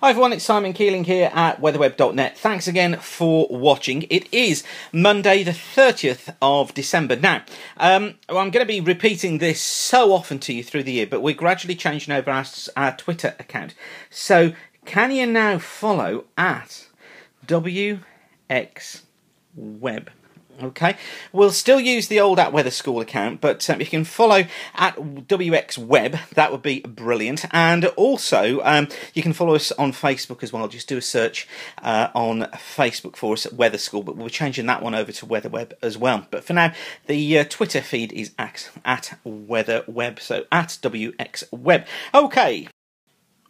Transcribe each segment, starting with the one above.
Hi everyone, it's Simon Keeling here at weatherweb.net. Thanks again for watching. It is Monday the 30th of December. Now, I'm going to be repeating this so often to you through the year, but we're gradually changing over our Twitter account. So, can you now follow at WXWeb? Okay, we'll still use the old at Weather School account, but if you can follow at WXWeb, that would be brilliant. And also, you can follow us on Facebook as well. Just do a search on Facebook for us at Weather School, but we'll be changing that one over to WeatherWeb as well. But for now, the Twitter feed is at WeatherWeb, so at WXWeb.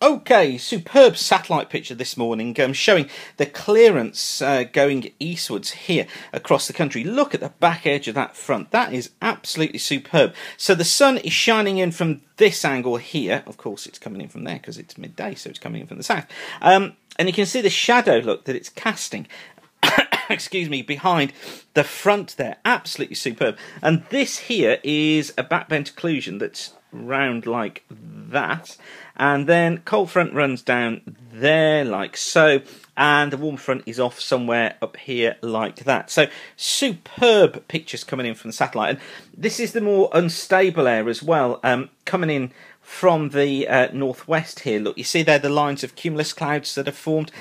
Okay, superb satellite picture this morning showing the clearance going eastwards here across the country. Look at the back edge of that front. That is absolutely superb. So the sun is shining in from this angle here. Of course, it's coming in from there because it's midday, so it's coming in from the south. And you can see the shadow, look, that it's casting. Excuse me, behind the front there. Absolutely superb. And this here is a backbent occlusion that's round like that, and then cold front runs down there like so, and the warm front is off somewhere up here like that. So superb pictures coming in from the satellite, and this is the more unstable air as well, coming in from the northwest here. Look, you see there the lines of cumulus clouds that have formed.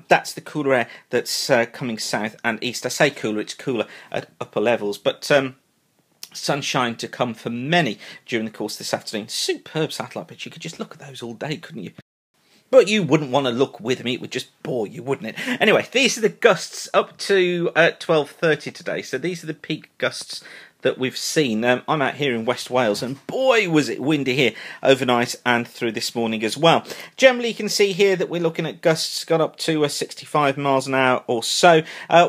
That's the cooler air that's coming south and east. I say cooler, it's cooler at upper levels, but sunshine to come for many during the course of this afternoon. Superb satellite picture. You could just look at those all day, couldn't you? But you wouldn't want to look with me. It would just bore you, wouldn't it? Anyway, these are the gusts up to 12:30 today. So these are the peak gusts that we've seen. I'm out here in West Wales, and boy was it windy here overnight and through this morning as well. Generally, you can see here that we're looking at gusts got up to 65 miles an hour or so.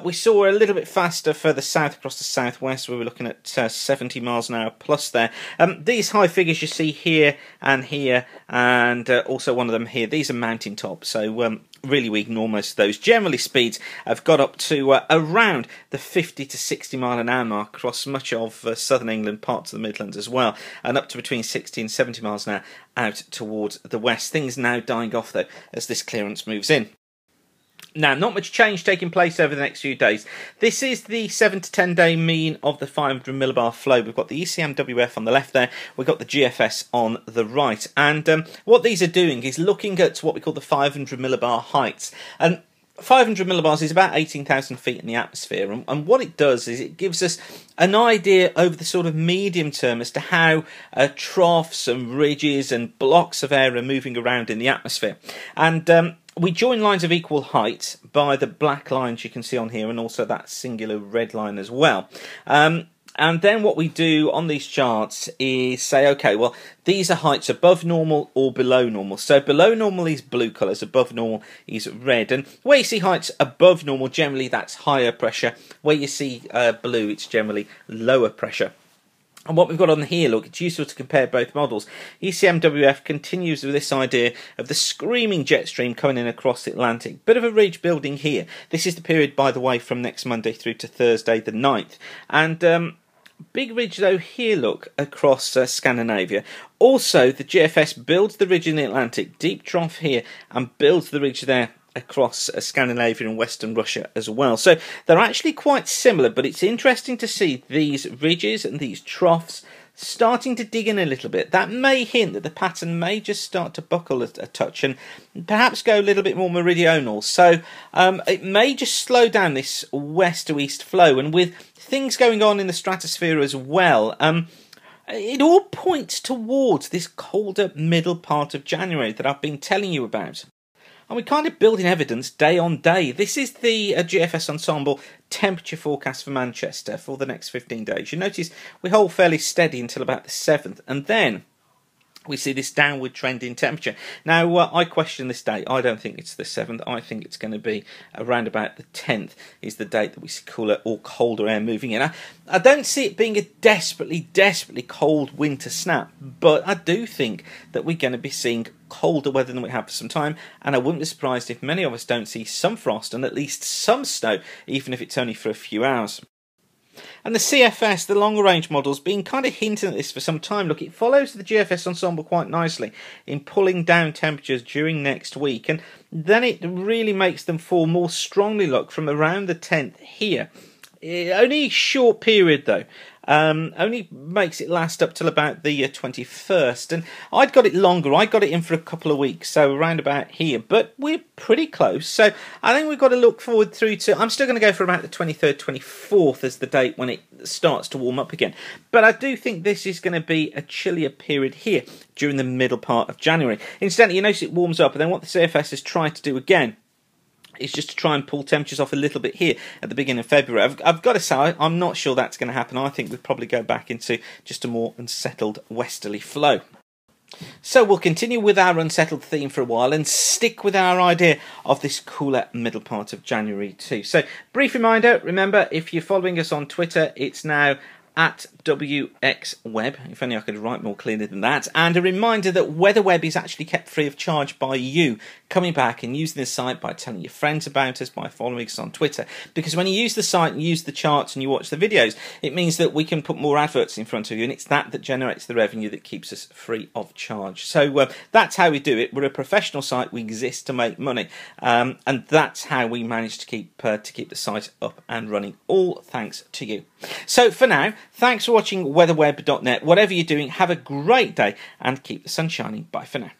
We saw a little bit faster further south across the southwest, where we're looking at 70 miles an hour plus there. These high figures you see here, and also one of them here, these are mountain tops, so really we ignore most of those. Generally, speeds have got up to around the 50 to 60 mile an hour mark across much of southern England, parts of the Midlands as well, and up to between 60 and 70 miles an hour out towards the west. Things now dying off though as this clearance moves in. Now, not much change taking place over the next few days. This is the 7 to 10 day mean of the 500 millibar flow. We've got the ECMWF on the left there. We've got the GFS on the right. And what these are doing is looking at what we call the 500 millibar heights. And 500 millibars is about 18,000 feet in the atmosphere, and what it does is it gives us an idea over the sort of medium term as to how troughs and ridges and blocks of air are moving around in the atmosphere. And we join lines of equal height by the black lines you can see on here, and also that singular red line as well. And then what we do on these charts is say, okay, well, these are heights above normal or below normal. So below normal is blue colours, above normal is red. And where you see heights above normal, generally that's higher pressure. Where you see blue, it's generally lower pressure. And what we've got on here, look, it's useful to compare both models. ECMWF continues with this idea of the screaming jet stream coming in across the Atlantic. Bit of a ridge building here. This is the period, by the way, from next Monday through to Thursday the 9th. And big ridge though here, look, across Scandinavia. Also, the GFS builds the ridge in the Atlantic, deep trough here, and builds the ridge there across Scandinavia and Western Russia as well. So they're actually quite similar, but it's interesting to see these ridges and these troughs starting to dig in a little bit. That may hint that the pattern may just start to buckle a touch and perhaps go a little bit more meridional. So it may just slow down this west to east flow, and with things going on in the stratosphere as well, it all points towards this colder middle part of January that I've been telling you about. And we're kind of building evidence day on day. This is the GFS Ensemble temperature forecast for Manchester for the next 15 days. You notice we hold fairly steady until about the 7th, and then we see this downward trend in temperature. Now, I question this date. I don't think it's the 7th. I think it's going to be around about the 10th is the date that we see cooler or colder air moving in. I don't see it being a desperately cold winter snap, but I do think that we're going to be seeing colder weather than we have for some time, and I wouldn't be surprised if many of us don't see some frost and at least some snow, even if it's only for a few hours. And the CFS, the longer range model's been kind of hinting at this for some time. Look, it follows the GFS ensemble quite nicely in pulling down temperatures during next week, and then it really makes them fall more strongly, look, from around the 10th here. Only a short period though. Only makes it last up till about the 21st, and I'd got it longer. I got it in for a couple of weeks, so around about here, but we're pretty close. So I think we've got to look forward through to, I'm still going to go for about the 23rd, 24th as the date when it starts to warm up again, but I do think this is going to be a chillier period here during the middle part of January. Incidentally, you notice it warms up, and then what the CFS has tried to do again is just to try and pull temperatures off a little bit here at the beginning of February. I've got to say, I'm not sure that's going to happen. I think we'll probably go back into just a more unsettled westerly flow. So we'll continue with our unsettled theme for a while and stick with our idea of this cooler middle part of January too. So brief reminder, remember, if you're following us on Twitter, it's now at WXWeb, if only I could write more clearly than that. And a reminder that WeatherWeb is actually kept free of charge by you coming back and using the site, by telling your friends about us, by following us on Twitter. Because when you use the site and use the charts and you watch the videos, it means that we can put more adverts in front of you, and it's that generates the revenue that keeps us free of charge. So that's how we do it. We're a professional site. We exist to make money, and that's how we manage to keep the site up and running. All thanks to you. So for now, thanks for watching weatherweb.net. Whatever you're doing, have a great day and keep the sun shining. Bye for now.